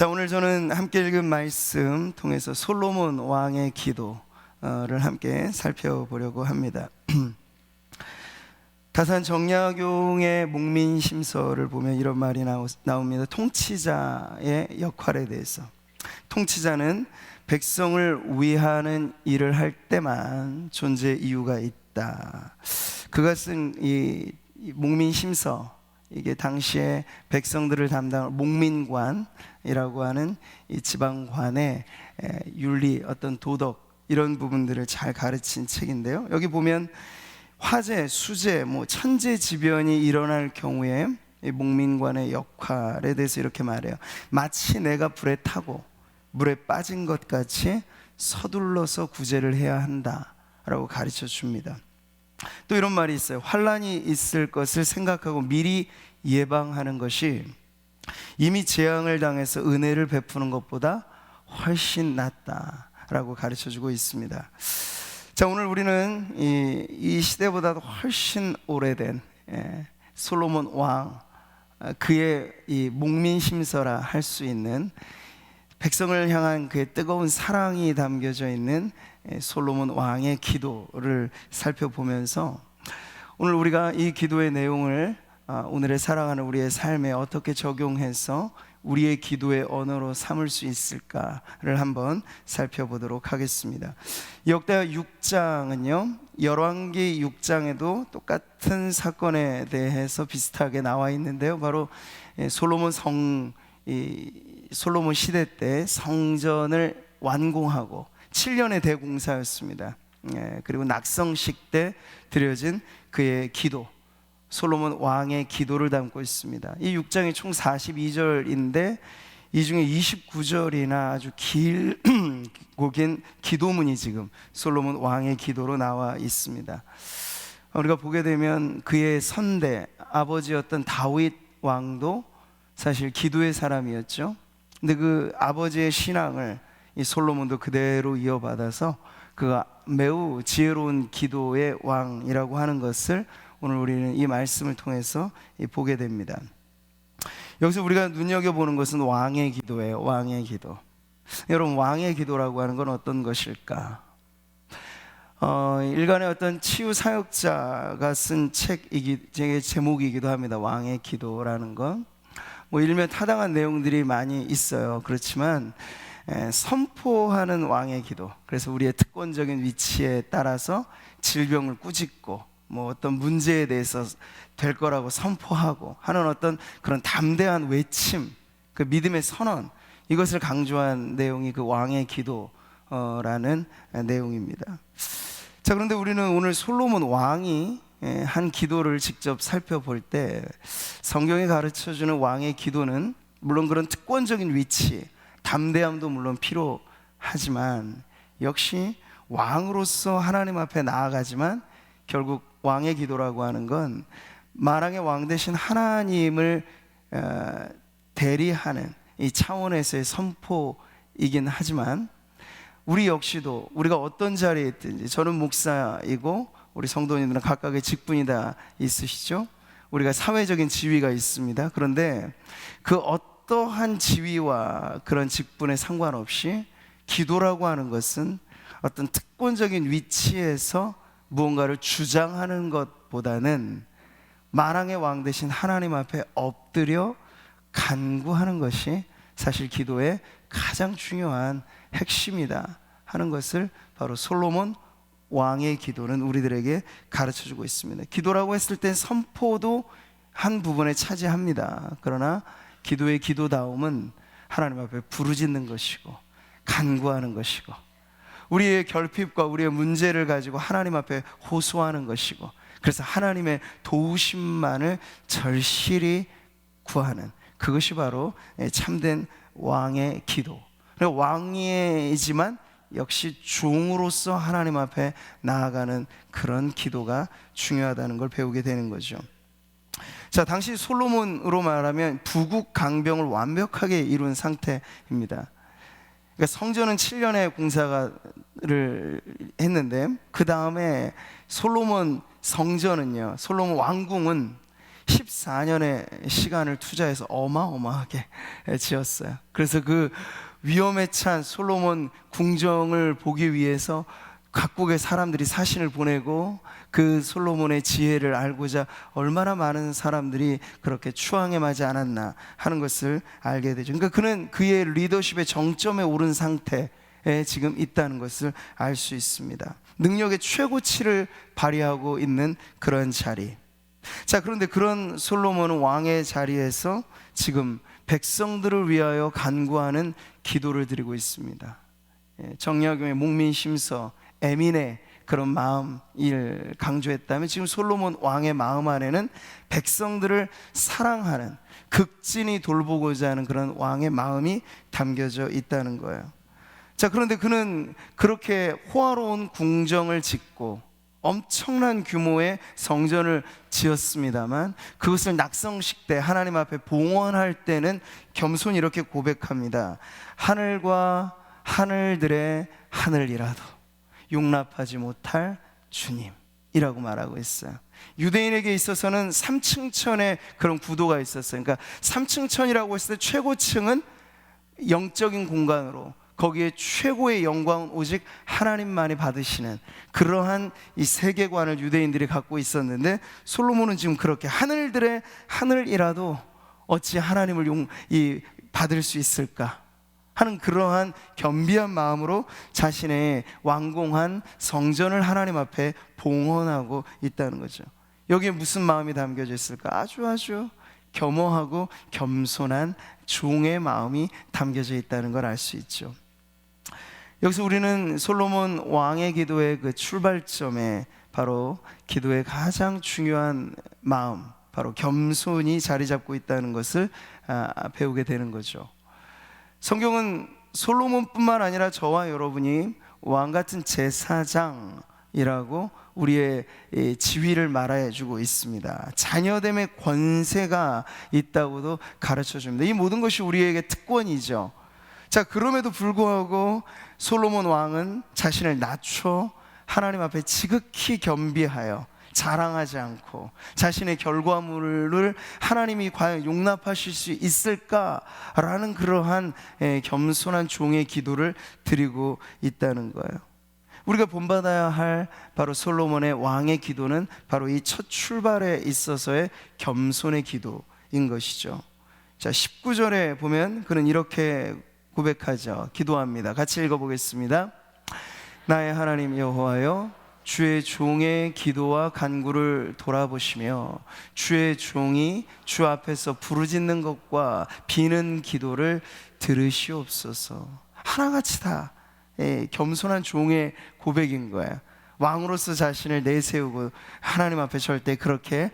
자, 오늘 저는 함께 읽은 말씀 통해서 솔로몬 왕의 기도를 함께 살펴보려고 합니다. 다산 정약용의 목민심서를 보면 이런 말이 나옵니다. 통치자의 역할에 대해서. 통치자는 백성을 위하는 일을 할 때만 존재 이유가 있다. 그가 쓴 이 목민심서, 이게 당시에 백성들을 담당할 목민관이라고 하는 이 지방관의 윤리, 어떤 도덕, 이런 부분들을 잘 가르친 책인데요. 여기 보면 화재, 수재, 천재지변이 일어날 경우에 이 목민관의 역할에 대해서 이렇게 말해요. 마치 내가 불에 타고 물에 빠진 것 같이 서둘러서 구제를 해야 한다라고 가르쳐 줍니다. 또 이런 말이 있어요. 환란이 있을 것을 생각하고 미리 예방하는 것이 이미 재앙을 당해서 은혜를 베푸는 것보다 훨씬 낫다라고 가르쳐주고 있습니다. 자, 오늘 우리는 이 시대보다도 훨씬 오래된 솔로몬 왕, 그의 이 목민심서라 할 수 있는 백성을 향한 그의 뜨거운 사랑이 담겨져 있는 솔로몬 왕의 기도를 살펴보면서 오늘 우리가 이 기도의 내용을 오늘의 사랑하는 우리의 삶에 어떻게 적용해서 우리의 기도의 언어로 삼을 수 있을까를 한번 살펴보도록 하겠습니다. 역대하 6장은요, 열왕기 6장에도 똑같은 사건에 대해서 비슷하게 나와 있는데요, 바로 솔로몬 시대 때 성전을 완공하고 7년의 대공사였습니다. 그리고 낙성식 때 드려진 그의 기도, 솔로몬 왕의 기도를 담고 있습니다. 이 6장이 총 42절인데 이 중에 29절이나 아주 길고 긴 기도문이 지금 솔로몬 왕의 기도로 나와 있습니다. 우리가 보게 되면 그의 선대, 아버지였던 다윗 왕도 사실 기도의 사람이었죠. 근데 그 아버지의 신앙을 이 솔로몬도 그대로 이어받아서 그가 매우 지혜로운 기도의 왕이라고 하는 것을 오늘 우리는 이 말씀을 통해서 보게 됩니다. 여기서 우리가 눈여겨보는 것은 왕의 기도예요. 왕의 기도. 여러분, 왕의 기도라고 하는 건 어떤 것일까? 일간의 어떤 치유 사역자가 쓴 책의 제목이기도 합니다. 왕의 기도라는 건. 일면 타당한 내용들이 많이 있어요. 그렇지만 선포하는 왕의 기도, 그래서 우리의 특권적인 위치에 따라서 질병을 꾸짖고 어떤 문제에 대해서 될 거라고 선포하고 하는 어떤 그런 담대한 외침, 그 믿음의 선언, 이것을 강조한 내용이 그 왕의 기도라는 내용입니다. 자, 그런데 우리는 오늘 솔로몬 왕이 한 기도를 직접 살펴볼 때 성경이 가르쳐주는 왕의 기도는 물론 그런 특권적인 위치, 담대함도 물론 필요하지만 역시 왕으로서 하나님 앞에 나아가지만 결국 왕의 기도라고 하는 건 만왕의 왕 되신 하나님을 대리하는 이 차원에서의 선포이긴 하지만 우리 역시도 우리가 어떤 자리에 있든지, 저는 목사이고 우리 성도님들은 각각의 직분이 다 있으시죠. 우리가 사회적인 지위가 있습니다. 그런데 그 어떠한 지위와 그런 직분에 상관없이 기도라고 하는 것은 어떤 특권적인 위치에서 무언가를 주장하는 것보다는 만왕의 왕 되신 하나님 앞에 엎드려 간구하는 것이 사실 기도의 가장 중요한 핵심이다 하는 것을 바로 솔로몬 왕의 기도는 우리들에게 가르쳐주고 있습니다. 기도라고 했을 땐 선포도 한 부분에 차지합니다. 그러나 기도의 기도다움은 하나님 앞에 부르짖는 것이고 간구하는 것이고 우리의 결핍과 우리의 문제를 가지고 하나님 앞에 호소하는 것이고, 그래서 하나님의 도우심만을 절실히 구하는, 그것이 바로 참된 왕의 기도. 왕이지만 역시 종으로서 하나님 앞에 나아가는 그런 기도가 중요하다는 걸 배우게 되는 거죠. 자, 당시 솔로몬으로 말하면 부국 강병을 완벽하게 이룬 상태입니다. 그러니까 성전은 7년의 공사를 했는데 그 다음에 솔로몬 성전은요, 솔로몬 왕궁은 14년의 시간을 투자해서 어마어마하게 지었어요. 그래서 그 위험에 찬 솔로몬 궁정을 보기 위해서 각국의 사람들이 사신을 보내고 그 솔로몬의 지혜를 알고자 얼마나 많은 사람들이 그렇게 추앙해하지 않았나 하는 것을 알게 되죠. 그러니까 그는 그의 리더십의 정점에 오른 상태에 지금 있다는 것을 알 수 있습니다. 능력의 최고치를 발휘하고 있는 그런 자리. 자, 그런데 그런 솔로몬은 왕의 자리에서 지금 백성들을 위하여 간구하는 기도를 드리고 있습니다. 정약용의 목민심서, 에민의 그런 마음을 강조했다면 지금 솔로몬 왕의 마음 안에는 백성들을 사랑하는, 극진히 돌보고자 하는 그런 왕의 마음이 담겨져 있다는 거예요. 자, 그런데 그는 그렇게 호화로운 궁정을 짓고 엄청난 규모의 성전을 지었습니다만 그것을 낙성식 때 하나님 앞에 봉헌할 때는 겸손히 이렇게 고백합니다. 하늘과 하늘들의 하늘이라도 용납하지 못할 주님이라고 말하고 있어요. 유대인에게 있어서는 3층천의 그런 구도가 있었어요. 그러니까 3층천이라고 했을 때 최고층은 영적인 공간으로, 거기에 최고의 영광은 오직 하나님만이 받으시는 그러한 이 세계관을 유대인들이 갖고 있었는데, 솔로몬은 지금 그렇게 하늘들의 하늘이라도 어찌 하나님을 받을 수 있을까 하는 그러한 겸비한 마음으로 자신의 완공한 성전을 하나님 앞에 봉헌하고 있다는 거죠. 여기에 무슨 마음이 담겨져 있을까? 아주 겸허하고 겸손한 종의 마음이 담겨져 있다는 걸 알 수 있죠. 여기서 우리는 솔로몬 왕의 기도의 그 출발점에 바로 기도의 가장 중요한 마음, 바로 겸손이 자리 잡고 있다는 것을 배우게 되는 거죠. 성경은 솔로몬뿐만 아니라 저와 여러분이 왕 같은 제사장이라고 우리의 지위를 말해주고 있습니다. 자녀됨의 권세가 있다고도 가르쳐줍니다. 이 모든 것이 우리에게 특권이죠. 자, 그럼에도 불구하고 솔로몬 왕은 자신을 낮춰 하나님 앞에 지극히 겸비하여 자랑하지 않고 자신의 결과물을 하나님이 과연 용납하실 수 있을까라는 그러한 겸손한 종의 기도를 드리고 있다는 거예요. 우리가 본받아야 할 바로 솔로몬의 왕의 기도는 바로 이 첫 출발에 있어서의 겸손의 기도인 것이죠. 자, 19절에 보면 그는 이렇게 고백하죠. 기도합니다. 같이 읽어보겠습니다. 나의 하나님 여호와여, 주의 종의 기도와 간구를 돌아보시며 주의 종이 주 앞에서 부르짖는 것과 비는 기도를 들으시옵소서. 하나같이 다 겸손한 종의 고백인 거예요. 왕으로서 자신을 내세우고 하나님 앞에 절대 그렇게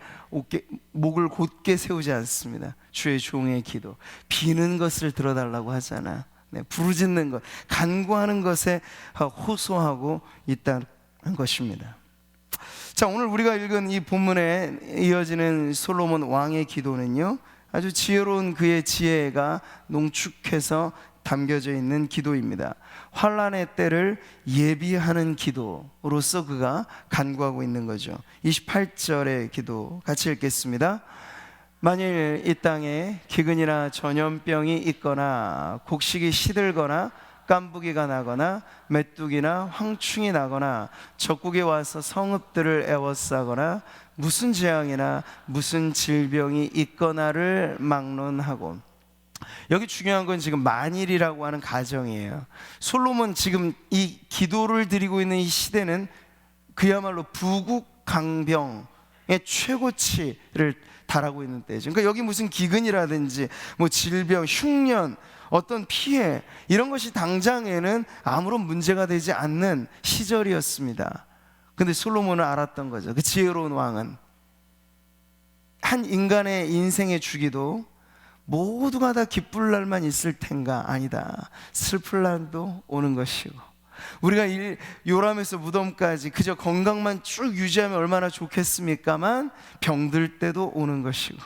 목을 곧게 세우지 않습니다. 주의 종의 기도, 비는 것을 들어달라고 하잖아. 부르짖는 것, 간구하는 것에 호소하고 있다는 것입니다. 자, 오늘 우리가 읽은 이 본문에 이어지는 솔로몬 왕의 기도는요, 아주 지혜로운 그의 지혜가 농축해서 담겨져 있는 기도입니다. 환난의 때를 예비하는 기도로서 그가 간구하고 있는 거죠. 28절의 기도 같이 읽겠습니다. 만일 이 땅에 기근이나 전염병이 있거나 곡식이 시들거나 깐부기가 나거나 메뚜기나 황충이 나거나 적국에 와서 성읍들을 에워싸거나 무슨 재앙이나 무슨 질병이 있거나를 막론하고, 여기 중요한 건 지금 만일이라고 하는 가정이에요. 솔로몬 지금 이 기도를 드리고 있는 이 시대는 그야말로 부국강병의 최고치를 달하고 있는 때죠. 그러니까 여기 무슨 기근이라든지 뭐 질병, 흉년, 어떤 피해 이런 것이 당장에는 아무런 문제가 되지 않는 시절이었습니다. 근데 솔로몬은 알았던 거죠. 그 지혜로운 왕은 한 인간의 인생의 주기도 모두가 다 기쁠 날만 있을 텐가? 아니다. 슬플 날도 오는 것이고, 우리가 요람에서 무덤까지 그저 건강만 쭉 유지하면 얼마나 좋겠습니까만 병들 때도 오는 것이고,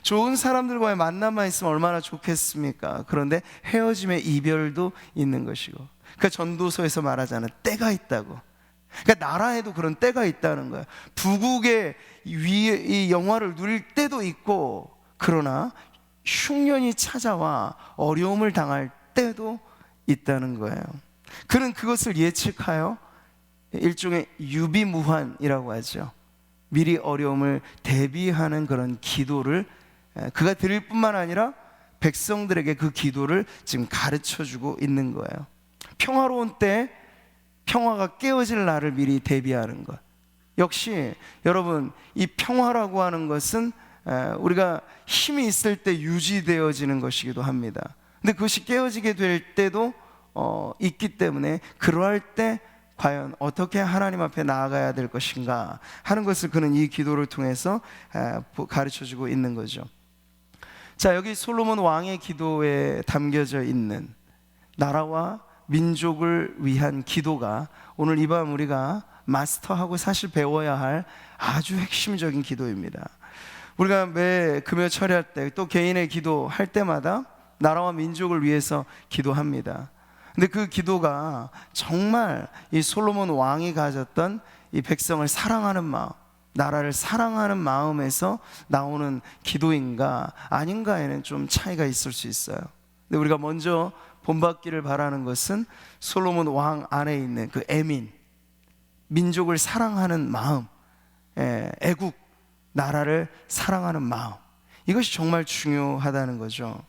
좋은 사람들과의 만남만 있으면 얼마나 좋겠습니까? 그런데 헤어짐의 이별도 있는 것이고, 그러니까 전도서에서 말하자는 때가 있다고. 그러니까 나라에도 그런 때가 있다는 거예요. 부국의 위에 이 영화를 누릴 때도 있고, 그러나 흉년이 찾아와 어려움을 당할 때도 있다는 거예요. 그는 그것을 예측하여 일종의 유비무환이라고 하죠. 미리 어려움을 대비하는 그런 기도를 그가 드릴 뿐만 아니라 백성들에게 그 기도를 지금 가르쳐주고 있는 거예요. 평화로운 때 평화가 깨어질 날을 미리 대비하는 것. 역시 여러분, 이 평화라고 하는 것은 우리가 힘이 있을 때 유지되어지는 것이기도 합니다. 근데 그것이 깨어지게 될 때도 있기 때문에 그러할 때 과연 어떻게 하나님 앞에 나아가야 될 것인가 하는 것을 그는 이 기도를 통해서 가르쳐주고 있는 거죠. 자, 여기 솔로몬 왕의 기도에 담겨져 있는 나라와 민족을 위한 기도가 오늘 이 밤 우리가 마스터하고 사실 배워야 할 아주 핵심적인 기도입니다. 우리가 매 금요 철야할 때 또 개인의 기도할 때마다 나라와 민족을 위해서 기도합니다. 근데 그 기도가 정말 이 솔로몬 왕이 가졌던 이 백성을 사랑하는 마음, 나라를 사랑하는 마음에서 나오는 기도인가 아닌가에는 좀 차이가 있을 수 있어요. 근데 우리가 먼저 본받기를 바라는 것은 솔로몬 왕 안에 있는 그 애민, 민족을 사랑하는 마음, 애국, 나라를 사랑하는 마음, 이것이 정말 중요하다는 거죠.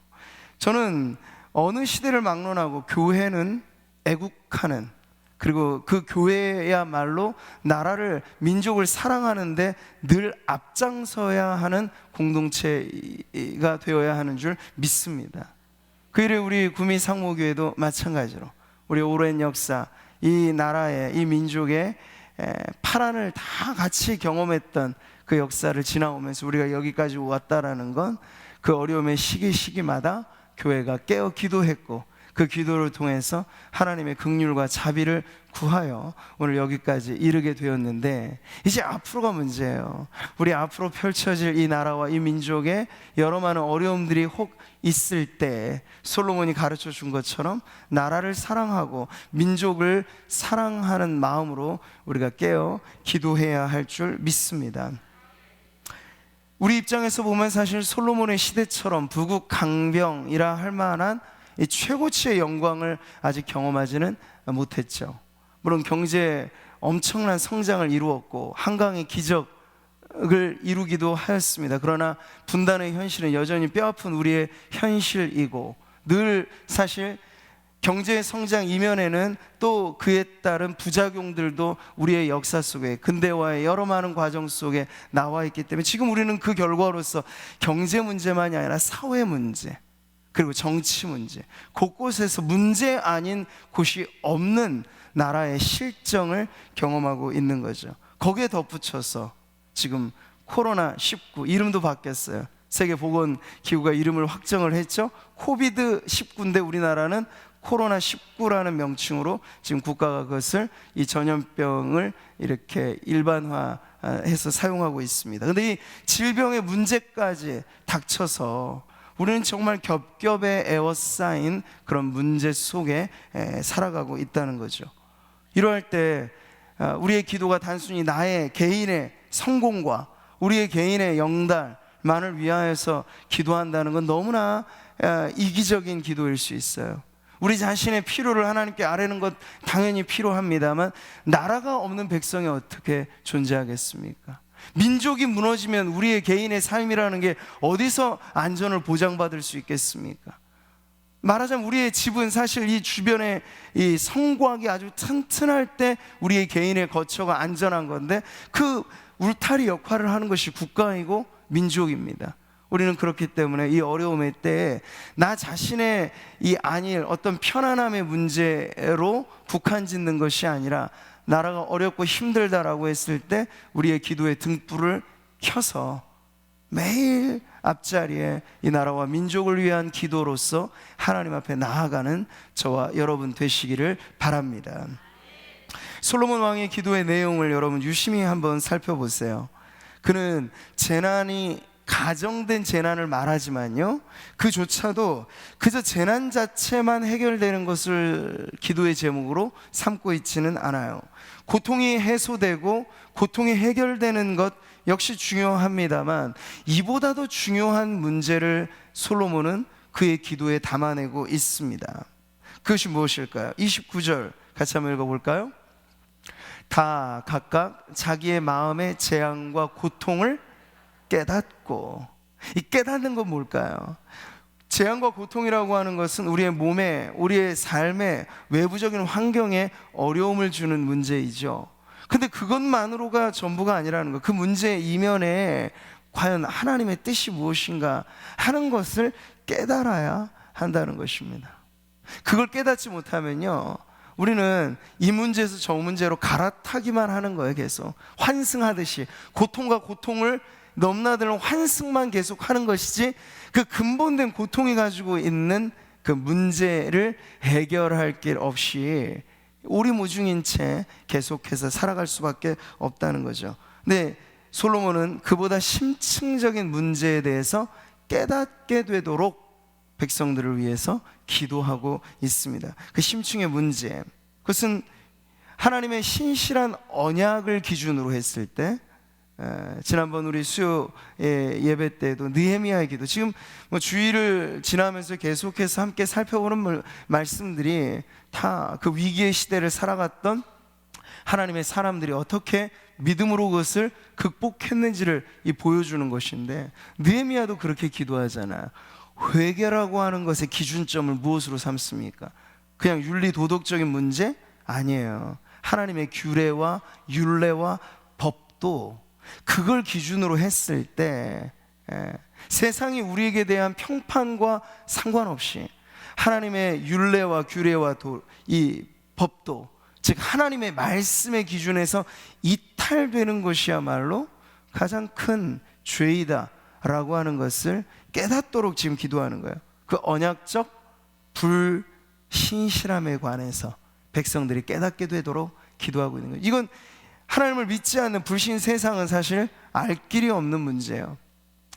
저는 어느 시대를 막론하고 교회는 애국하는, 그리고 그 교회야말로 나라를, 민족을 사랑하는데 늘 앞장서야 하는 공동체가 되어야 하는 줄 믿습니다. 그 일을 우리 구미 상모교회도 마찬가지로 우리 오랜 역사, 이 나라의, 이 민족의 파란을 다 같이 경험했던 그 역사를 지나오면서 우리가 여기까지 왔다라는 건 그 어려움의 시기마다 교회가 깨어 기도했고, 그 기도를 통해서 하나님의 긍휼과 자비를 구하여 오늘 여기까지 이르게 되었는데, 이제 앞으로가 문제예요. 우리 앞으로 펼쳐질 이 나라와 이 민족에 여러 많은 어려움들이 혹 있을 때 솔로몬이 가르쳐 준 것처럼 나라를 사랑하고 민족을 사랑하는 마음으로 우리가 깨어 기도해야 할 줄 믿습니다. 우리 입장에서 보면 사실 솔로몬의 시대처럼 부국 강병이라 할 만한 이 최고치의 영광을 아직 경험하지는 못했죠. 물론 경제 엄청난 성장을 이루었고 한강의 기적을 이루기도 하였습니다. 그러나 분단의 현실은 여전히 뼈아픈 우리의 현실이고, 늘 사실 경제의 성장 이면에는 또 그에 따른 부작용들도 우리의 역사 속에, 근대화의 여러 많은 과정 속에 나와 있기 때문에 지금 우리는 그 결과로서 경제 문제만이 아니라 사회 문제, 그리고 정치 문제, 곳곳에서 문제 아닌 곳이 없는 나라의 실정을 경험하고 있는 거죠. 거기에 덧붙여서 지금 코로나19 이름도 바뀌었어요. 세계보건기구가 이름을 확정을 했죠. 코비드19인데 우리나라는 코로나19라는 명칭으로 지금 국가가 그것을, 이 전염병을 이렇게 일반화해서 사용하고 있습니다. 그런데 이 질병의 문제까지 닥쳐서 우리는 정말 겹겹에 에워싸인 그런 문제 속에 살아가고 있다는 거죠. 이러할 때 우리의 기도가 단순히 나의 개인의 성공과 우리의 개인의 영달만을 위하여서 기도한다는 건 너무나 이기적인 기도일 수 있어요. 우리 자신의 필요를 하나님께 아뢰는 것 당연히 필요합니다만, 나라가 없는 백성이 어떻게 존재하겠습니까? 민족이 무너지면 우리의 개인의 삶이라는 게 어디서 안전을 보장받을 수 있겠습니까? 말하자면 우리의 집은 사실 이 주변에 이 성곽이 아주 튼튼할 때 우리의 개인의 거처가 안전한 건데, 그 울타리 역할을 하는 것이 국가이고 민족입니다. 우리는 그렇기 때문에 이 어려움의 때에 나 자신의 이 안일, 어떤 편안함의 문제로 국한 짓는 것이 아니라, 나라가 어렵고 힘들다라고 했을 때 우리의 기도의 등불을 켜서 매일 앞자리에 이 나라와 민족을 위한 기도로서 하나님 앞에 나아가는 저와 여러분 되시기를 바랍니다. 솔로몬 왕의 기도의 내용을 여러분 유심히 한번 살펴보세요. 그는 재난이 가정된 재난을 말하지만요, 그조차도 그저 재난 자체만 해결되는 것을 기도의 제목으로 삼고 있지는 않아요. 고통이 해소되고 고통이 해결되는 것 역시 중요합니다만, 이보다도 중요한 문제를 솔로몬은 그의 기도에 담아내고 있습니다. 그것이 무엇일까요? 29절 같이 한번 읽어볼까요? 다 각각 자기의 마음의 재앙과 고통을 깨닫고. 이 깨닫는 건 뭘까요? 재앙과 고통이라고 하는 것은 우리의 몸에, 우리의 삶에, 외부적인 환경에 어려움을 주는 문제이죠. 근데 그것만으로가 전부가 아니라는 것, 그 문제의 이면에 과연 하나님의 뜻이 무엇인가 하는 것을 깨달아야 한다는 것입니다. 그걸 깨닫지 못하면요, 우리는 이 문제에서 저 문제로 갈아타기만 하는 거예요. 계속 환승하듯이 고통과 고통을 넘나드는 환승만 계속 하는 것이지, 그 근본된 고통이 가지고 있는 그 문제를 해결할 길 없이 오리무중인 채 계속해서 살아갈 수밖에 없다는 거죠. 근데 솔로몬은 그보다 심층적인 문제에 대해서 깨닫게 되도록 백성들을 위해서 기도하고 있습니다. 그 심층의 문제, 그것은 하나님의 신실한 언약을 기준으로 했을 때, 지난번 우리 수요 예배 때도 느헤미야의 기도, 지금 뭐 주일을 지나면서 계속해서 함께 살펴보는 말씀들이 다 그 위기의 시대를 살아갔던 하나님의 사람들이 어떻게 믿음으로 그것을 극복했는지를 보여주는 것인데, 느헤미야도 그렇게 기도하잖아요. 회개라고 하는 것의 기준점을 무엇으로 삼습니까? 그냥 윤리 도덕적인 문제? 아니에요. 하나님의 규례와 율례와 법도 그걸 기준으로 했을 때, 세상이 우리에게 대한 평판과 상관없이 하나님의 율례와 규례와 이 법도, 즉 하나님의 말씀의 기준에서 이탈되는 것이야말로 가장 큰 죄이다 라고 하는 것을 깨닫도록 지금 기도하는 거예요. 그 언약적 불신실함에 관해서 백성들이 깨닫게 되도록 기도하고 있는 거예요. 이건 하나님을 믿지 않는 불신 세상은 사실 알 길이 없는 문제예요.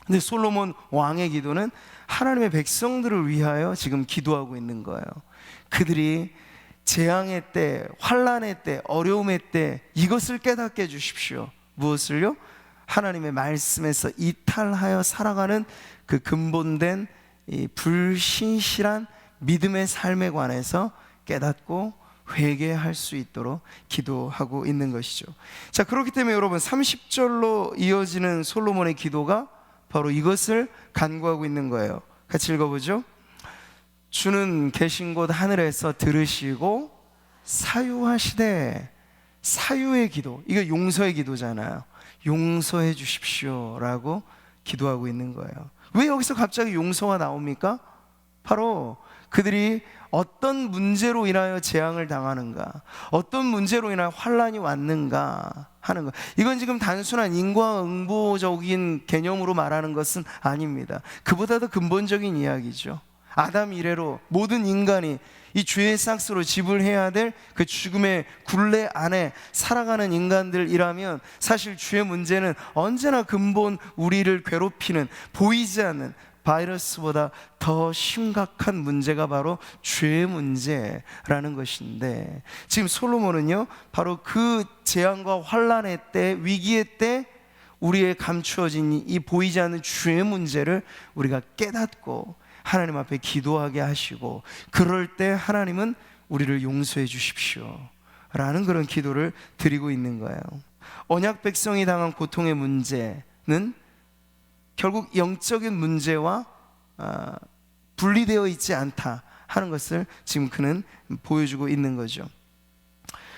근데 솔로몬 왕의 기도는 하나님의 백성들을 위하여 지금 기도하고 있는 거예요. 그들이 재앙의 때, 환난의 때, 어려움의 때 이것을 깨닫게 해주십시오. 무엇을요? 하나님의 말씀에서 이탈하여 살아가는 그 근본된 이 불신실한 믿음의 삶에 관해서 깨닫고 회개할 수 있도록 기도하고 있는 것이죠. 자, 그렇기 때문에 여러분 30절로 이어지는 솔로몬의 기도가 바로 이것을 간구하고 있는 거예요. 같이 읽어보죠. 주는 계신 곳 하늘에서 들으시고 사유하시되. 사유의 기도, 이거 용서의 기도잖아요. 용서해 주십시오 라고 기도하고 있는 거예요. 왜 여기서 갑자기 용서가 나옵니까? 바로 그들이 어떤 문제로 인하여 재앙을 당하는가, 어떤 문제로 인하여 환난이 왔는가 하는 것, 이건 지금 단순한 인과응보적인 개념으로 말하는 것은 아닙니다. 그보다도 근본적인 이야기죠. 아담 이래로 모든 인간이 이 죄의 삭스로 지불해야 될 그 죽음의 굴레 안에 살아가는 인간들이라면 사실 죄의 문제는 언제나 근본 우리를 괴롭히는, 보이지 않는 바이러스보다 더 심각한 문제가 바로 죄의 문제라는 것인데, 지금 솔로몬은요 바로 그 재앙과 환난의 때, 위기의 때 우리의 감추어진 이 보이지 않는 죄의 문제를 우리가 깨닫고 하나님 앞에 기도하게 하시고, 그럴 때 하나님은 우리를 용서해 주십시오 라는 그런 기도를 드리고 있는 거예요. 언약 백성이 당한 고통의 문제는 결국 영적인 문제와 분리되어 있지 않다 하는 것을 지금 그는 보여주고 있는 거죠.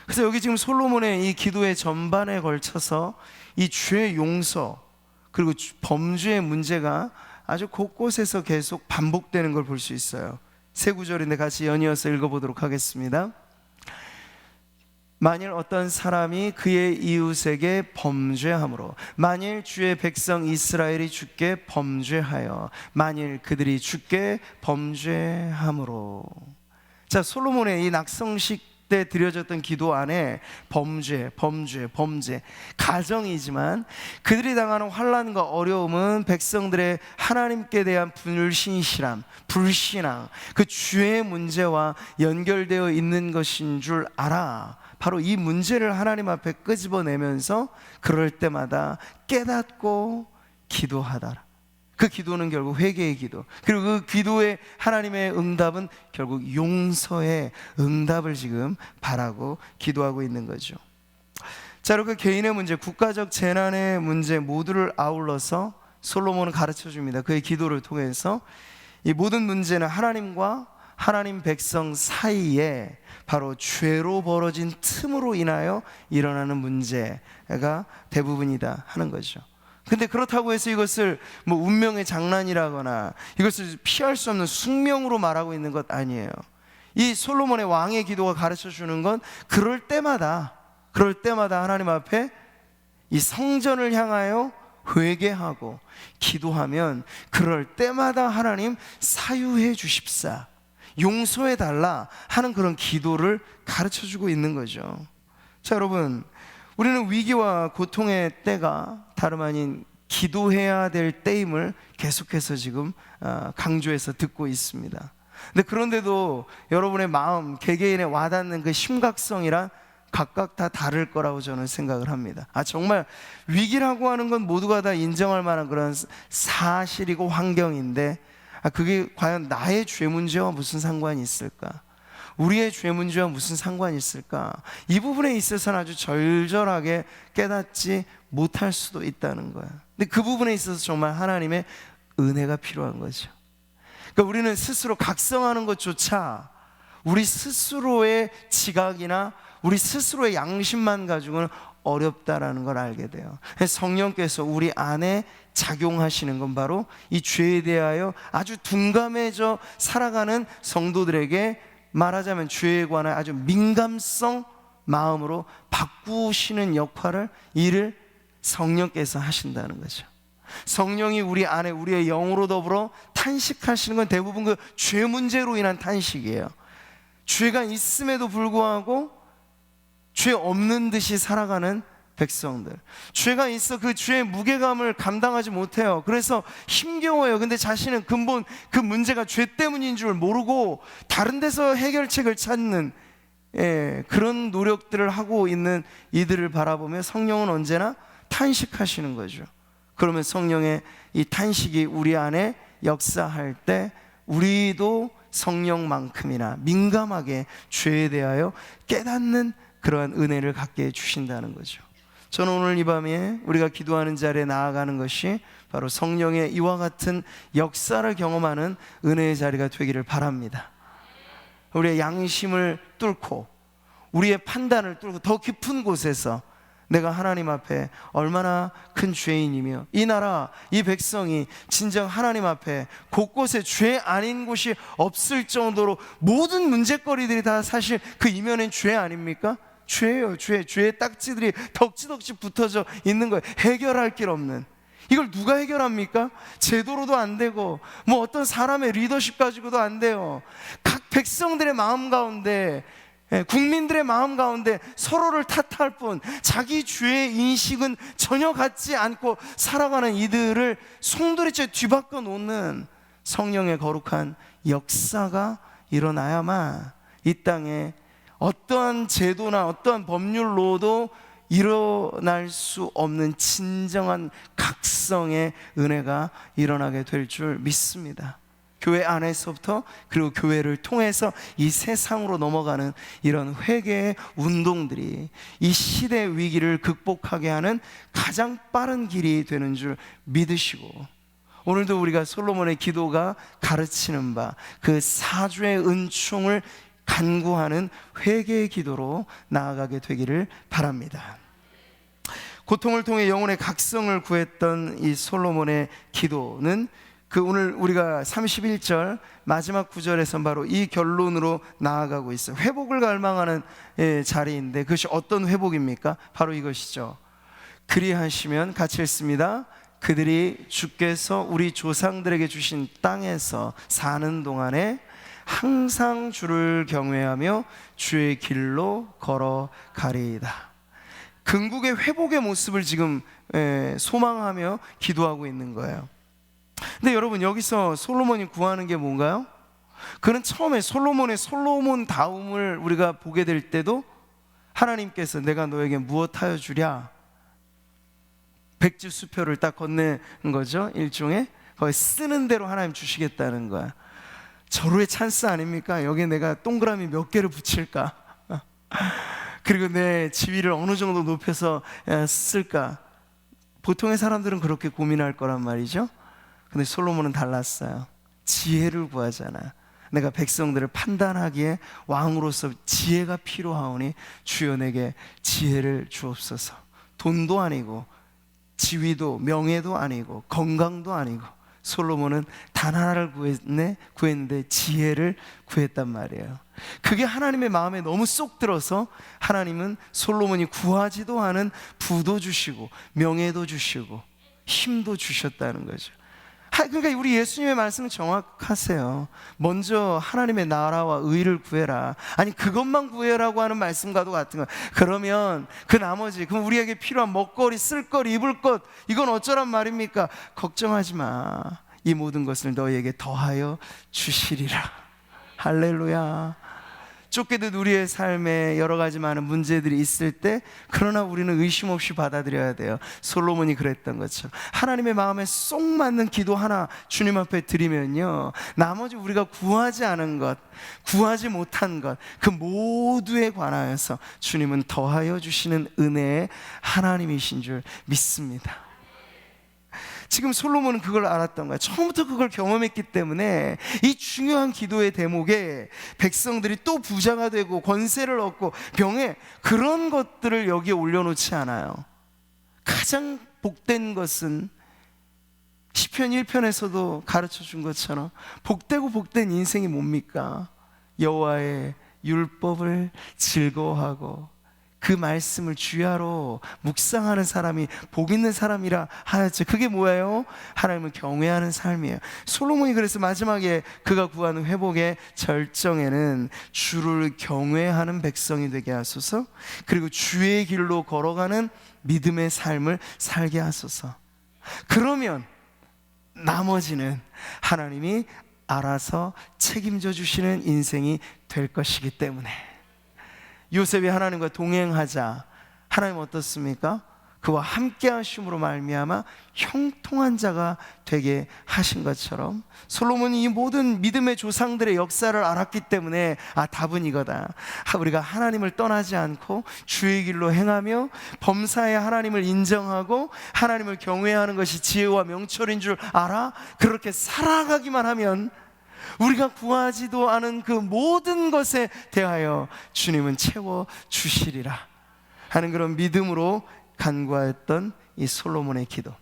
그래서 여기 지금 솔로몬의 이 기도의 전반에 걸쳐서 이 죄 용서 그리고 범죄의 문제가 아주 곳곳에서 계속 반복되는 걸 볼 수 있어요. 세 구절인데 같이 연이어서 읽어보도록 하겠습니다. 만일 어떤 사람이 그의 이웃에게 범죄함으로, 만일 주의 백성 이스라엘이 주께 범죄하여, 만일 그들이 주께 범죄함으로. 자, 솔로몬의 이 낙성식 때 드려졌던 기도 안에 범죄, 가정이지만 그들이 당하는 환난과 어려움은 백성들의 하나님께 대한 불신앙, 그 죄의 문제와 연결되어 있는 것인 줄 알아. 바로 이 문제를 하나님 앞에 끄집어내면서 그럴 때마다 깨닫고 기도하더라. 그 기도는 결국 회개의 기도, 그리고 그 기도의 하나님의 응답은 결국 용서의 응답을 지금 바라고 기도하고 있는 거죠. 자, 그리고 그 개인의 문제, 국가적 재난의 문제 모두를 아울러서 솔로몬은 가르쳐 줍니다. 그의 기도를 통해서 이 모든 문제는 하나님과 하나님 백성 사이에 바로 죄로 벌어진 틈으로 인하여 일어나는 문제가 대부분이다 하는 거죠. 근데 그렇다고 해서 이것을 뭐 운명의 장난이라거나 이것을 피할 수 없는 숙명으로 말하고 있는 것 아니에요. 이 솔로몬의 왕의 기도가 가르쳐 주는 건 그럴 때마다 하나님 앞에 이 성전을 향하여 회개하고 기도하면 그럴 때마다 하나님 사유해 주십사, 용서해 달라 하는 그런 기도를 가르쳐 주고 있는 거죠. 자, 여러분, 우리는 위기와 고통의 때가 다름 아닌 기도해야 될 때임을 계속해서 지금 강조해서 듣고 있습니다. 근데 그런데도 여러분의 마음, 개개인의 와닿는 그 심각성이란 각각 다 다를 거라고 저는 생각을 합니다. 정말 위기라고 하는 건 모두가 다 인정할 만한 그런 사실이고 환경인데 그게 과연 나의 죄 문제와 무슨 상관이 있을까? 우리의 죄 문제와 무슨 상관이 있을까? 이 부분에 있어서는 아주 절절하게 깨닫지 못할 수도 있다는 거야. 근데 그 부분에 있어서 정말 하나님의 은혜가 필요한 거죠. 그러니까 우리는 스스로 각성하는 것조차 우리 스스로의 지각이나 우리 스스로의 양심만 가지고는 어렵다라는 걸 알게 돼요. 성령께서 우리 안에 작용하시는 건 바로 이 죄에 대하여 아주 둔감해져 살아가는 성도들에게 말하자면 죄에 관한 아주 민감성 마음으로 바꾸시는 역할을, 일을 성령께서 하신다는 거죠. 성령이 우리 안에 우리의 영으로 더불어 탄식하시는 건 대부분 그 죄 문제로 인한 탄식이에요. 죄가 있음에도 불구하고 죄 없는 듯이 살아가는 백성들, 죄가 있어 그 죄의 무게감을 감당하지 못해요. 그래서 힘겨워요. 근데 자신은 근본 그 문제가 죄 때문인 줄 모르고 다른 데서 해결책을 찾는 그런 노력들을 하고 있는 이들을 바라보며 성령은 언제나 탄식하시는 거죠. 그러면 성령의 이 탄식이 우리 안에 역사할 때 우리도 성령만큼이나 민감하게 죄에 대하여 깨닫는 그러한 은혜를 갖게 해주신다는 거죠. 저는 오늘 이 밤에 우리가 기도하는 자리에 나아가는 것이 바로 성령의 이와 같은 역사를 경험하는 은혜의 자리가 되기를 바랍니다. 우리의 양심을 뚫고 우리의 판단을 뚫고 더 깊은 곳에서 내가 하나님 앞에 얼마나 큰 죄인이며 이 나라, 이 백성이 진정 하나님 앞에 곳곳에 죄 아닌 곳이 없을 정도로 모든 문제거리들이 다 사실 그 이면엔 죄 아닙니까? 죄예요. 죄의 딱지들이 덕지덕지 붙어져 있는 거예요. 해결할 길 없는. 이걸 누가 해결합니까? 제도로도 안 되고 뭐 어떤 사람의 리더십 가지고도 안 돼요. 각 백성들의 마음 가운데, 국민들의 마음 가운데 서로를 탓할 뿐 자기 죄의 인식은 전혀 갖지 않고 살아가는 이들을 송두리째 뒤바꿔 놓는 성령의 거룩한 역사가 일어나야만 이 땅에 어떠한 제도나 어떠한 법률로도 일어날 수 없는 진정한 각성의 은혜가 일어나게 될 줄 믿습니다. 교회 안에서부터 그리고 교회를 통해서 이 세상으로 넘어가는 이런 회개의 운동들이 이 시대의 위기를 극복하게 하는 가장 빠른 길이 되는 줄 믿으시고, 오늘도 우리가 솔로몬의 기도가 가르치는 바 그 사주의 은총을 간구하는 회개의 기도로 나아가게 되기를 바랍니다. 고통을 통해 영혼의 각성을 구했던 이 솔로몬의 기도는 그 오늘 우리가 31절 마지막 구절에서 바로 이 결론으로 나아가고 있어요. 회복을 갈망하는 자리인데 그것이 어떤 회복입니까? 바로 이것이죠. 그리하시면 같이 읽습니다. 그들이 주께서 우리 조상들에게 주신 땅에서 사는 동안에 항상 주를 경외하며 주의 길로 걸어가리이다. 궁극의 회복의 모습을 지금 소망하며 기도하고 있는 거예요. 근데 여러분, 여기서 솔로몬이 구하는 게 뭔가요? 그는 처음에 솔로몬다움을 우리가 보게 될 때도 하나님께서 내가 너에게 무엇 하여 주랴, 백지 수표를 딱 건넨 거죠. 일종의 거기 쓰는 대로 하나님 주시겠다는 거야. 절호의 찬스 아닙니까? 여기에 내가 동그라미 몇 개를 붙일까? 그리고 내 지위를 어느 정도 높여서 쓸까? 보통의 사람들은 그렇게 고민할 거란 말이죠. 근데 솔로몬은 달랐어요. 지혜를 구하잖아. 내가 백성들을 판단하기에 왕으로서 지혜가 필요하오니 주여 내게 지혜를 주옵소서. 돈도 아니고 지위도 명예도 아니고 건강도 아니고 솔로몬은 단 하나를 구했는데 지혜를 구했단 말이에요. 그게 하나님의 마음에 너무 쏙 들어서 하나님은 솔로몬이 구하지도 않은 부도 주시고 명예도 주시고 힘도 주셨다는 거죠. 그러니까 우리 예수님의 말씀은 정확하세요. 먼저 하나님의 나라와 의를 구해라. 아니 그것만 구해라고 하는 말씀과도 같은 거예요. 그러면 그 나머지, 그럼 우리에게 필요한 먹거리, 쓸거리, 입을 것, 이건 어쩌란 말입니까? 걱정하지 마. 이 모든 것을 너희에게 더하여 주시리라. 할렐루야. 쫓기듯 우리의 삶에 여러 가지 많은 문제들이 있을 때, 그러나 우리는 의심 없이 받아들여야 돼요. 솔로몬이 그랬던 것처럼 하나님의 마음에 쏙 맞는 기도 하나 주님 앞에 드리면요, 나머지 우리가 구하지 않은 것, 구하지 못한 것, 그 모두에 관하여서 주님은 더하여 주시는 은혜의 하나님이신 줄 믿습니다. 지금 솔로몬은 그걸 알았던 거야. 처음부터 그걸 경험했기 때문에 이 중요한 기도의 대목에 백성들이 또 부자가 되고 권세를 얻고 병에, 그런 것들을 여기에 올려놓지 않아요. 가장 복된 것은 시편 1편에서도 가르쳐 준 것처럼 복되고 복된 인생이 뭡니까? 여호와의 율법을 즐거워하고 그 말씀을 주야로 묵상하는 사람이 복 있는 사람이라 하였죠. 그게 뭐예요? 하나님을 경외하는 삶이에요. 솔로몬이 그래서 마지막에 그가 구하는 회복의 절정에는 주를 경외하는 백성이 되게 하소서, 그리고 주의 길로 걸어가는 믿음의 삶을 살게 하소서. 그러면 나머지는 하나님이 알아서 책임져 주시는 인생이 될 것이기 때문에, 요셉이 하나님과 동행하자 하나님 어떻습니까? 그와 함께 하심으로 말미암아 형통한 자가 되게 하신 것처럼, 솔로몬이 이 모든 믿음의 조상들의 역사를 알았기 때문에 답은 이거다. 우리가 하나님을 떠나지 않고 주의 길로 행하며 범사에 하나님을 인정하고 하나님을 경외하는 것이 지혜와 명철인 줄 알아? 그렇게 살아가기만 하면 우리가 구하지도 않은 그 모든 것에 대하여 주님은 채워주시리라 하는 그런 믿음으로 간구하였던 이 솔로몬의 기도.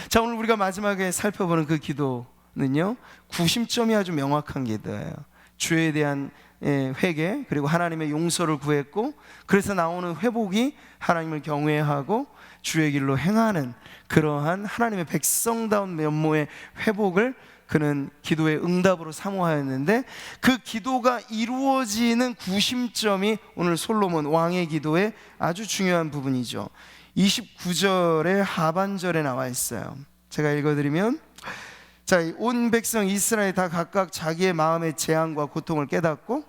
자, 오늘 우리가 마지막에 살펴보는 그 기도는요, 구심점이 아주 명확한 기도예요. 죄에 대한 회개, 그리고 하나님의 용서를 구했고, 그래서 나오는 회복이 하나님을 경외하고 주의 길로 행하는 그러한 하나님의 백성다운 면모의 회복을 그는 기도의 응답으로 사모하였는데, 그 기도가 이루어지는 구심점이 오늘 솔로몬 왕의 기도의 아주 중요한 부분이죠. 29절의 하반절에 나와 있어요. 제가 읽어드리면, 자, 온 백성 이스라엘 다 각각 자기의 마음의 재앙과 고통을 깨닫고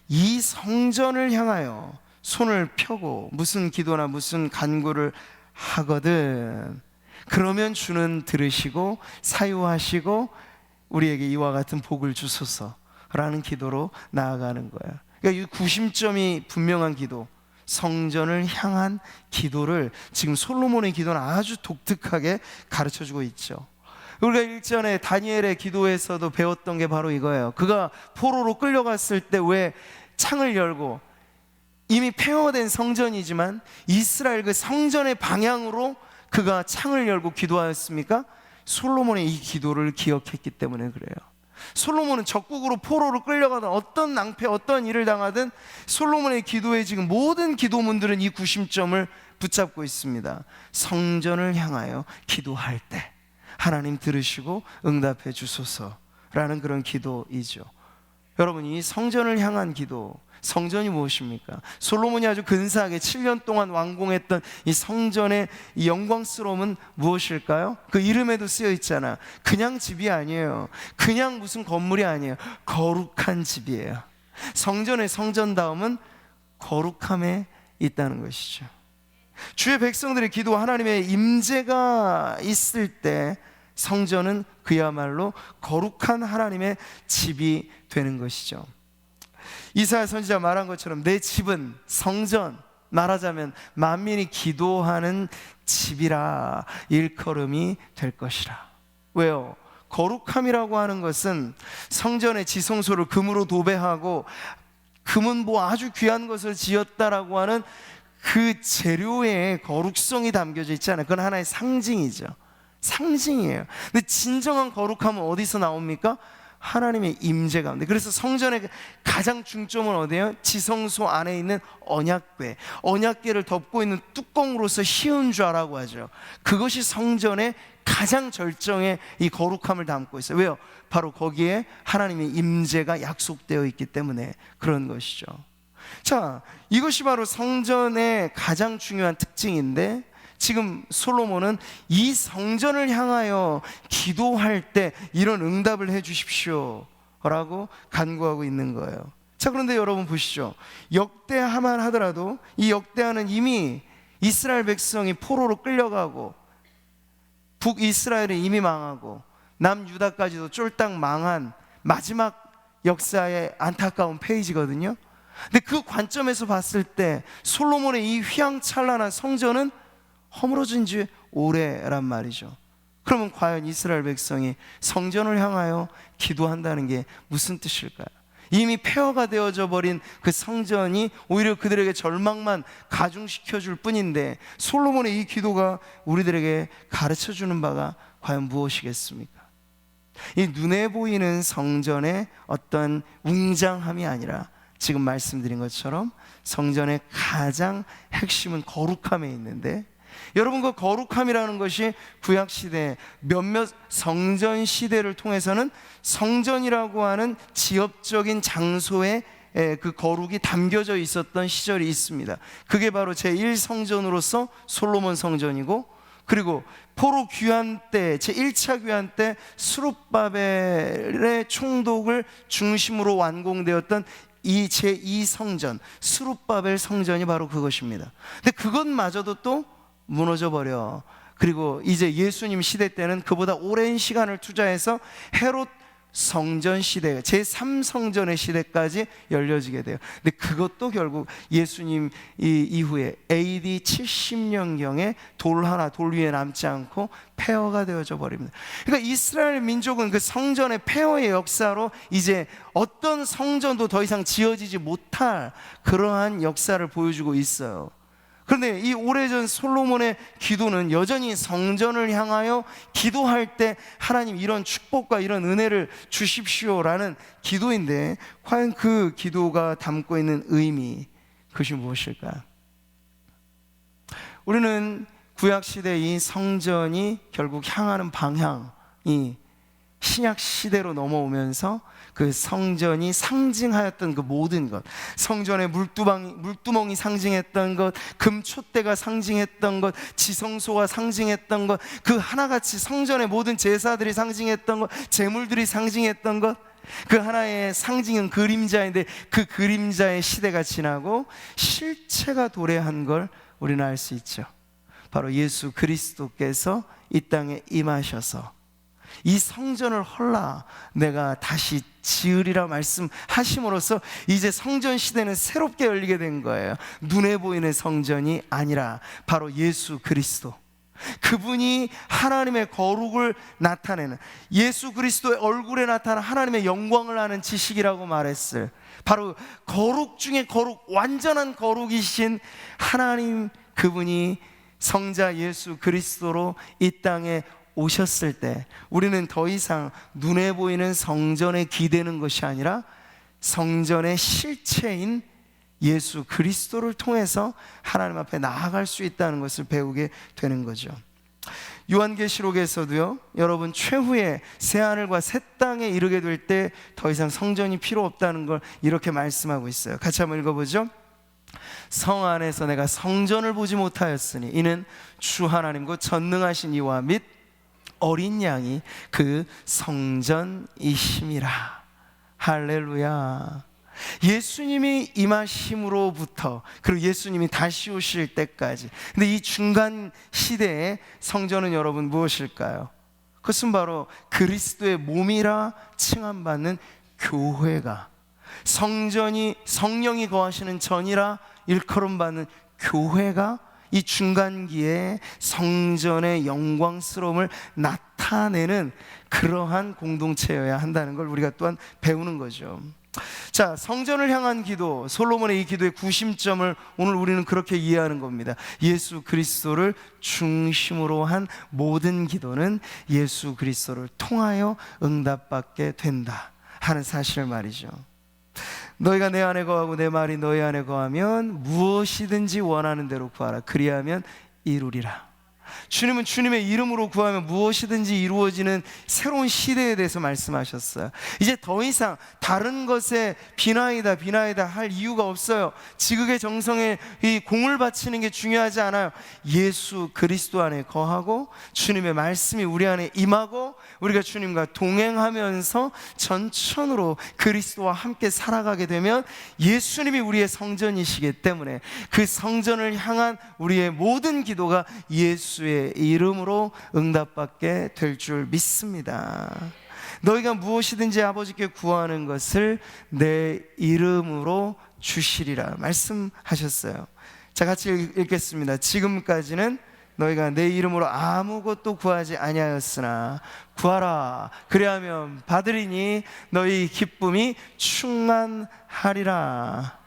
이 성전을 향하여 손을 펴고 무슨 기도나 무슨 간구를 하거든 그러면 주는 들으시고 사유하시고 우리에게 이와 같은 복을 주소서라는 기도로 나아가는 거예요. 그러니까 이 구심점이 분명한 기도, 성전을 향한 기도를 지금 솔로몬의 기도는 아주 독특하게 가르쳐주고 있죠. 우리가 일전에 다니엘의 기도에서도 배웠던 게 바로 이거예요. 그가 포로로 끌려갔을 때 왜 창을 열고, 이미 폐허된 성전이지만 이스라엘 그 성전의 방향으로 그가 창을 열고 기도하였습니까? 솔로몬의 이 기도를 기억했기 때문에 그래요. 솔로몬은 적국으로 포로로 끌려가든 어떤 낭패, 어떤 일을 당하든 솔로몬의 기도에 지금 모든 기도문들은 이 구심점을 붙잡고 있습니다. 성전을 향하여 기도할 때 하나님 들으시고 응답해 주소서라는 그런 기도이죠. 여러분, 이 성전을 향한 기도, 성전이 무엇입니까? 솔로몬이 아주 근사하게 7년 동안 완공했던 이 성전의 이 영광스러움은 무엇일까요? 그 이름에도 쓰여 있잖아. 그냥 집이 아니에요. 그냥 무슨 건물이 아니에요. 거룩한 집이에요. 성전의 성전다움은 거룩함에 있다는 것이죠. 주의 백성들의 기도, 하나님의 임재가 있을 때 성전은 그야말로 거룩한 하나님의 집이 되는 것이죠. 이사야 선지자 말한 것처럼 내 집은 성전, 말하자면 만민이 기도하는 집이라 일컬음이 될 것이라. 왜요? 거룩함이라고 하는 것은 성전의 지성소를 금으로 도배하고 금은 뭐 아주 귀한 것을 지었다라고 하는 그 재료에 거룩성이 담겨져 있잖아요. 그건 하나의 상징이죠. 상징이에요. 근데 진정한 거룩함은 어디서 나옵니까? 하나님의 임재 가운데. 그래서 성전의 가장 중점은 어디예요? 지성소 안에 있는 언약궤, 언약궤를 덮고 있는 뚜껑으로서 희은좌라고 하죠. 그것이 성전의 가장 절정의 이 거룩함을 담고 있어요. 왜요? 바로 거기에 하나님의 임재가 약속되어 있기 때문에 그런 것이죠. 자, 이것이 바로 성전의 가장 중요한 특징인데, 지금 솔로몬은 이 성전을 향하여 기도할 때 이런 응답을 해 주십시오 라고 간구하고 있는 거예요. 자, 그런데 여러분 보시죠. 역대하만 하더라도 이 역대하는 이미 이스라엘 백성이 포로로 끌려가고 북이스라엘이 이미 망하고 남유다까지도 쫄딱 망한 마지막 역사의 안타까운 페이지거든요. 근데 그 관점에서 봤을 때 솔로몬의 이 휘황찬란한 성전은 허물어진 지 오래란 말이죠. 그러면 과연 이스라엘 백성이 성전을 향하여 기도한다는 게 무슨 뜻일까요? 이미 폐허가 되어져 버린 그 성전이 오히려 그들에게 절망만 가중시켜 줄 뿐인데, 솔로몬의 이 기도가 우리들에게 가르쳐 주는 바가 과연 무엇이겠습니까? 이 눈에 보이는 성전의 어떤 웅장함이 아니라 지금 말씀드린 것처럼 성전의 가장 핵심은 거룩함에 있는데, 여러분, 그 거룩함이라는 것이 구약시대 몇몇 성전 시대를 통해서는 성전이라고 하는 지역적인 장소에 그 거룩이 담겨져 있었던 시절이 있습니다. 그게 바로 제1성전으로서 솔로몬 성전이고, 그리고 포로 귀환 때, 제1차 귀환 때 스룹바벨의 총독을 중심으로 완공되었던 이 제2성전, 스룹바벨 성전이 바로 그것입니다. 근데 그것마저도 또 무너져 버려. 그리고 이제 예수님 시대 때는 그보다 오랜 시간을 투자해서 헤롯 성전 시대, 제3성전의 시대까지 열려지게 돼요. 근데 그것도 결국 예수님 이후에 AD 70년경에 돌 위에 남지 않고 폐허가 되어져 버립니다. 그러니까 이스라엘 민족은 그 성전의 폐허의 역사로 이제 어떤 성전도 더 이상 지어지지 못할 그러한 역사를 보여주고 있어요. 그런데 이 오래전 솔로몬의 기도는 여전히 성전을 향하여 기도할 때 하나님 이런 축복과 이런 은혜를 주십시오라는 기도인데, 과연 그 기도가 담고 있는 의미, 그것이 무엇일까요? 우리는 구약시대 이 성전이 결국 향하는 방향이 신약 시대로 넘어오면서 그 성전이 상징하였던 그 모든 것, 성전의 물두멍이 상징했던 것, 금촛대가 상징했던 것, 지성소가 상징했던 것, 그 하나같이 성전의 모든 제사들이 상징했던 것, 제물들이 상징했던 것, 그 하나의 상징은 그림자인데 그 그림자의 시대가 지나고 실체가 도래한 걸 우리는 알 수 있죠. 바로 예수 그리스도께서 이 땅에 임하셔서 이 성전을 헐라 내가 다시 지으리라 말씀하심으로써 이제 성전 시대는 새롭게 열리게 된 거예요. 눈에 보이는 성전이 아니라 바로 예수 그리스도, 그분이 하나님의 거룩을 나타내는, 예수 그리스도의 얼굴에 나타난 하나님의 영광을 아는 지식이라고 말했을, 바로 거룩 중에 거룩, 완전한 거룩이신 하나님, 그분이 성자 예수 그리스도로 이 땅에 오셨을 때 우리는 더 이상 눈에 보이는 성전에 기대는 것이 아니라 성전의 실체인 예수 그리스도를 통해서 하나님 앞에 나아갈 수 있다는 것을 배우게 되는 거죠. 요한계시록에서도요, 여러분 최후의 새하늘과 새 땅에 이르게 될 때 더 이상 성전이 필요 없다는 걸 이렇게 말씀하고 있어요. 같이 한번 읽어보죠. 성 안에서 내가 성전을 보지 못하였으니 이는 주 하나님 곧 전능하신 이와 및 어린 양이 그 성전이심이라. 할렐루야. 예수님이 임하심으로부터 그리고 예수님이 다시 오실 때까지, 근데 이 중간 시대에 성전은 여러분 무엇일까요? 그것은 바로 그리스도의 몸이라 칭함받는 교회가, 성전이 성령이 거하시는 전이라 일컬음받는 교회가 이 중간기에 성전의 영광스러움을 나타내는 그러한 공동체여야 한다는 걸 우리가 또한 배우는 거죠. 자, 성전을 향한 기도, 솔로몬의 이 기도의 구심점을 오늘 우리는 그렇게 이해하는 겁니다. 예수 그리스도를 중심으로 한 모든 기도는 예수 그리스도를 통하여 응답받게 된다 하는 사실을 말이죠. 너희가 내 안에 거하고 내 말이 너희 안에 거하면 무엇이든지 원하는 대로 구하라. 그리하면 이루리라. 주님은 주님의 이름으로 구하면 무엇이든지 이루어지는 새로운 시대에 대해서 말씀하셨어요. 이제 더 이상 다른 것에 비나이다 할 이유가 없어요. 지극의 정성에 이 공을 바치는 게 중요하지 않아요. 예수 그리스도 안에 거하고 주님의 말씀이 우리 안에 임하고 우리가 주님과 동행하면서 전천으로 그리스도와 함께 살아가게 되면 예수님이 우리의 성전이시기 때문에 그 성전을 향한 우리의 모든 기도가 예수의 이름으로 응답받게 될 줄 믿습니다. 너희가 무엇이든지 아버지께 구하는 것을 내 이름으로 주시리라 말씀하셨어요. 자, 같이 읽겠습니다. 지금까지는 너희가 내 이름으로 아무것도 구하지 아니하였으나 구하라. 그리하면 받으리니 너희 기쁨이 충만하리라.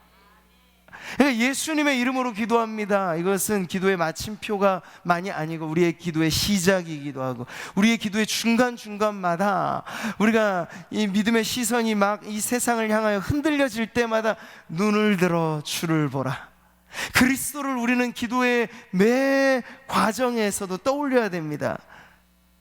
예수님의 이름으로 기도합니다. 이것은 기도의 마침표가 많이 아니고 우리의 기도의 시작이기도 하고 우리의 기도의 중간중간마다 우리가 이 믿음의 시선이 막 이 세상을 향하여 흔들려질 때마다 눈을 들어 주를 보라. 그리스도를 우리는 기도의 매 과정에서도 떠올려야 됩니다.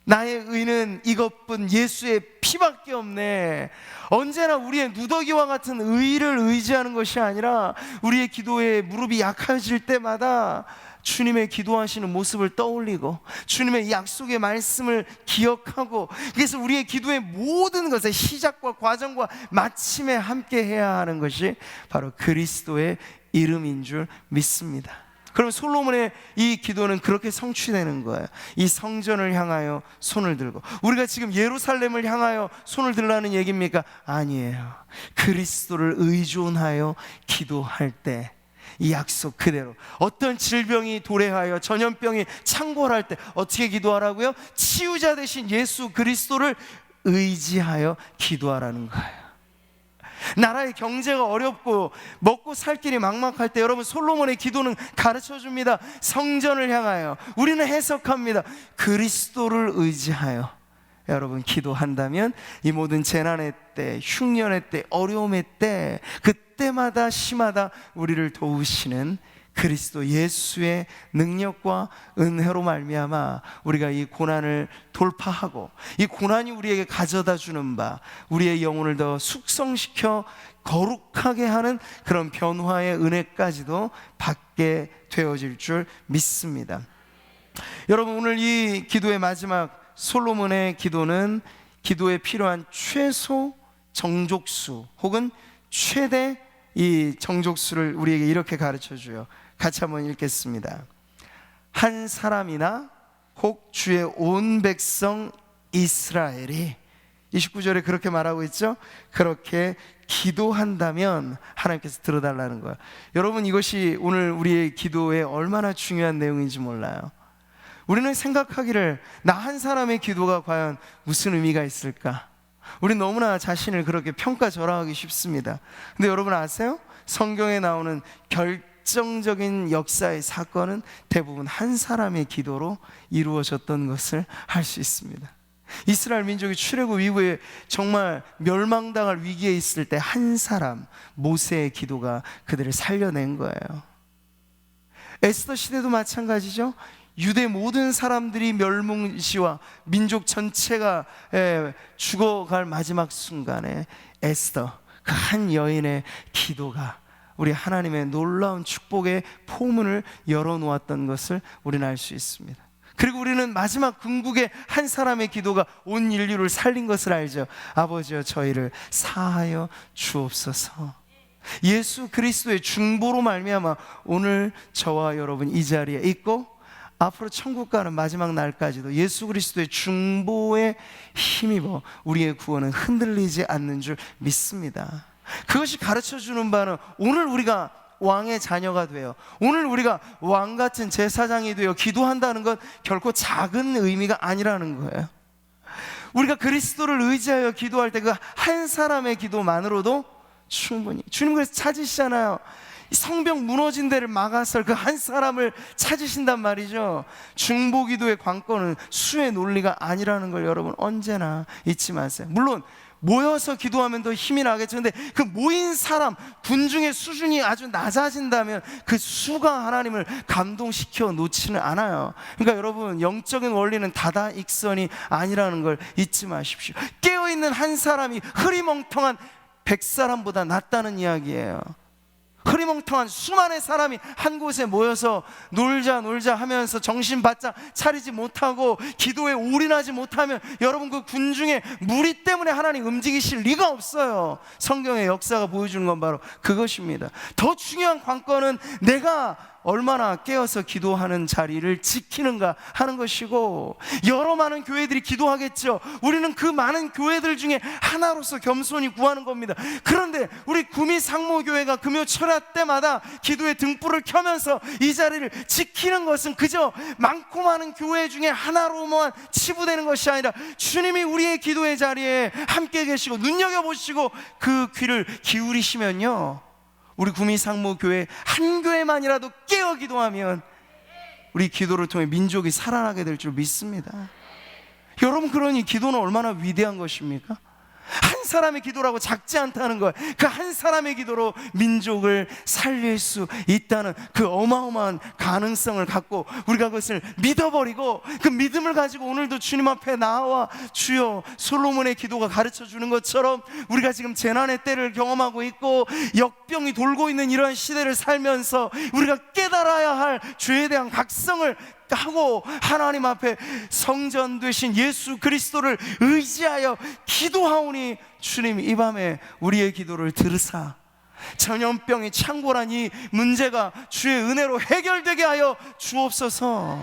나의 의는 이것뿐 예수의 피밖에 없네. 언제나 우리의 누더기와 같은 의를 의지하는 것이 아니라 우리의 기도에 무릎이 약해질 때마다 주님의 기도하시는 모습을 떠올리고 주님의 약속의 말씀을 기억하고, 그래서 우리의 기도의 모든 것의 시작과 과정과 마침에 함께 해야 하는 것이 바로 그리스도의 이름인 줄 믿습니다. 그럼 솔로몬의 이 기도는 그렇게 성취되는 거예요. 이 성전을 향하여 손을 들고. 우리가 지금 예루살렘을 향하여 손을 들라는 얘기입니까? 아니에요. 그리스도를 의존하여 기도할 때 이 약속 그대로, 어떤 질병이 도래하여 전염병이 창궐할 때 어떻게 기도하라고요? 치유자 되신 예수 그리스도를 의지하여 기도하라는 거예요. 나라의 경제가 어렵고 먹고 살 길이 막막할 때 여러분, 솔로몬의 기도는 가르쳐줍니다. 성전을 향하여. 우리는 해석합니다. 그리스도를 의지하여 여러분 기도한다면 이 모든 재난의 때, 흉년의 때, 어려움의 때, 그때마다 시마다 우리를 도우시는 그리스도 예수의 능력과 은혜로 말미암아 우리가 이 고난을 돌파하고 이 고난이 우리에게 가져다 주는 바, 우리의 영혼을 더 숙성시켜 거룩하게 하는 그런 변화의 은혜까지도 받게 되어질 줄 믿습니다. 여러분, 오늘 이 기도의 마지막 솔로몬의 기도는 기도에 필요한 최소 정족수 혹은 최대 이 정족수를 우리에게 이렇게 가르쳐줘요. 같이 한번 읽겠습니다. 한 사람이나 혹 주의 온 백성 이스라엘이, 29절에 그렇게 말하고 있죠. 그렇게 기도한다면 하나님께서 들어달라는 거예요. 여러분, 이것이 오늘 우리의 기도에 얼마나 중요한 내용인지 몰라요. 우리는 생각하기를 나 한 사람의 기도가 과연 무슨 의미가 있을까? 우리 너무나 자신을 그렇게 평가절하하기 쉽습니다. 근데 여러분 아세요? 성경에 나오는 결정적인 역사의 사건은 대부분 한 사람의 기도로 이루어졌던 것을 알 수 있습니다. 이스라엘 민족이 출애굽 이후에 정말 멸망당할 위기에 있을 때 한 사람, 모세의 기도가 그들을 살려낸 거예요. 에스더 시대도 마찬가지죠. 유대 모든 사람들이 멸망시와 민족 전체가 죽어갈 마지막 순간에 에스더, 그 한 여인의 기도가 우리 하나님의 놀라운 축복의 포문을 열어놓았던 것을 우리는 알 수 있습니다. 그리고 우리는 마지막 궁극의 한 사람의 기도가 온 인류를 살린 것을 알죠. 아버지여, 저희를 사하여 주옵소서. 예수 그리스도의 중보로 말미암아 오늘 저와 여러분 이 자리에 있고, 앞으로 천국 가는 마지막 날까지도 예수 그리스도의 중보에 힘입어 우리의 구원은 흔들리지 않는 줄 믿습니다. 그것이 가르쳐주는 바는 오늘 우리가 왕의 자녀가 되어, 오늘 우리가 왕같은 제사장이 되어 기도한다는 건 결코 작은 의미가 아니라는 거예요. 우리가 그리스도를 의지하여 기도할 때 그 한 사람의 기도만으로도 충분히, 주님 그래서 찾으시잖아요. 성벽 무너진 데를 막아설 그 한 사람을 찾으신단 말이죠. 중보기도의 관건은 수의 논리가 아니라는 걸 여러분 언제나 잊지 마세요. 물론 모여서 기도하면 더 힘이 나겠죠. 근데 그 모인 사람, 군중의 수준이 아주 낮아진다면 그 수가 하나님을 감동시켜 놓지는 않아요. 그러니까 여러분, 영적인 원리는 다다익선이 아니라는 걸 잊지 마십시오. 깨어있는 한 사람이 흐리멍텅한 100사람보다 낫다는 이야기예요. 흐리멍텅한 수많은 사람이 한 곳에 모여서 놀자 하면서 정신 바짝 차리지 못하고 기도에 올인하지 못하면 여러분, 그 군중의 무리 때문에 하나님 움직이실 리가 없어요. 성경의 역사가 보여주는 건 바로 그것입니다. 더 중요한 관건은 내가 얼마나 깨어서 기도하는 자리를 지키는가 하는 것이고, 여러 많은 교회들이 기도하겠죠. 우리는 그 많은 교회들 중에 하나로서 겸손히 구하는 겁니다. 그런데 우리 구미 상모교회가 금요 철야 때마다 기도의 등불을 켜면서 이 자리를 지키는 것은 그저 많고 많은 교회 중에 하나로만 치부되는 것이 아니라 주님이 우리의 기도의 자리에 함께 계시고 눈여겨보시고 그 귀를 기울이시면요, 우리 구미상모교회 한 교회만이라도 깨어 기도하면 우리 기도를 통해 민족이 살아나게 될 줄 믿습니다. 여러분, 그러니 기도는 얼마나 위대한 것입니까? 한 사람의 기도라고 작지 않다는 거예요. 그 한 사람의 기도로 민족을 살릴 수 있다는 그 어마어마한 가능성을 갖고 우리가 그것을 믿어버리고, 그 믿음을 가지고 오늘도 주님 앞에 나와 주여, 솔로몬의 기도가 가르쳐주는 것처럼 우리가 지금 재난의 때를 경험하고 있고 역병이 돌고 있는 이러한 시대를 살면서 우리가 깨달아야 할 죄에 대한 각성을 하고 하나님 앞에 성전 되신 예수 그리스도를 의지하여 기도하오니 주님 이 밤에 우리의 기도를 들으사 전염병이 창궐한 이 문제가 주의 은혜로 해결되게 하여 주옵소서.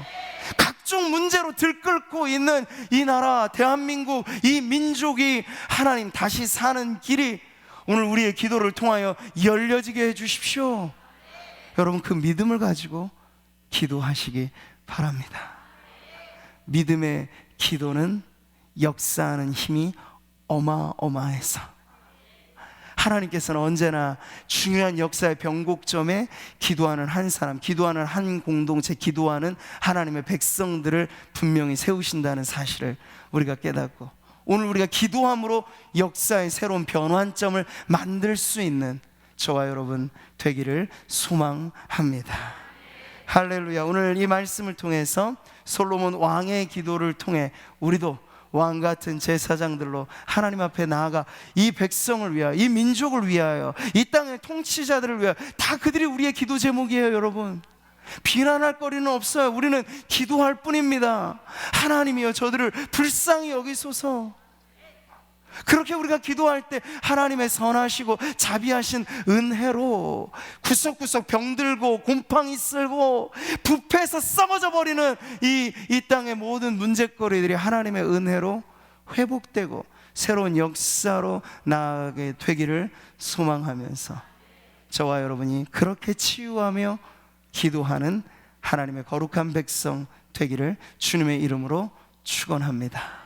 각종 문제로 들끓고 있는 이 나라 대한민국, 이 민족이 하나님 다시 사는 길이 오늘 우리의 기도를 통하여 열려지게 해주십시오. 여러분, 그 믿음을 가지고 기도하시기 바랍니다. 믿음의 기도는 역사하는 힘이 어마어마해서 하나님께서는 언제나 중요한 역사의 변곡점에 기도하는 한 사람, 기도하는 한 공동체, 기도하는 하나님의 백성들을 분명히 세우신다는 사실을 우리가 깨닫고, 오늘 우리가 기도함으로 역사의 새로운 변환점을 만들 수 있는 저와 여러분 되기를 소망합니다. 할렐루야. 오늘 이 말씀을 통해서 솔로몬 왕의 기도를 통해 우리도 왕같은 제사장들로 하나님 앞에 나아가 이 백성을 위하여, 이 민족을 위하여, 이 땅의 통치자들을 위하여, 다 그들이 우리의 기도 제목이에요. 여러분, 비난할 거리는 없어요. 우리는 기도할 뿐입니다. 하나님이여, 저들을 불쌍히 여기소서. 그렇게 우리가 기도할 때 하나님의 선하시고 자비하신 은혜로 구석구석 병들고 곰팡이 쓸고 부패해서 썩어져 버리는 이 땅의 모든 문제거리들이 하나님의 은혜로 회복되고 새로운 역사로 나아가게 되기를 소망하면서 저와 여러분이 그렇게 치유하며 기도하는 하나님의 거룩한 백성 되기를 주님의 이름으로 축원합니다.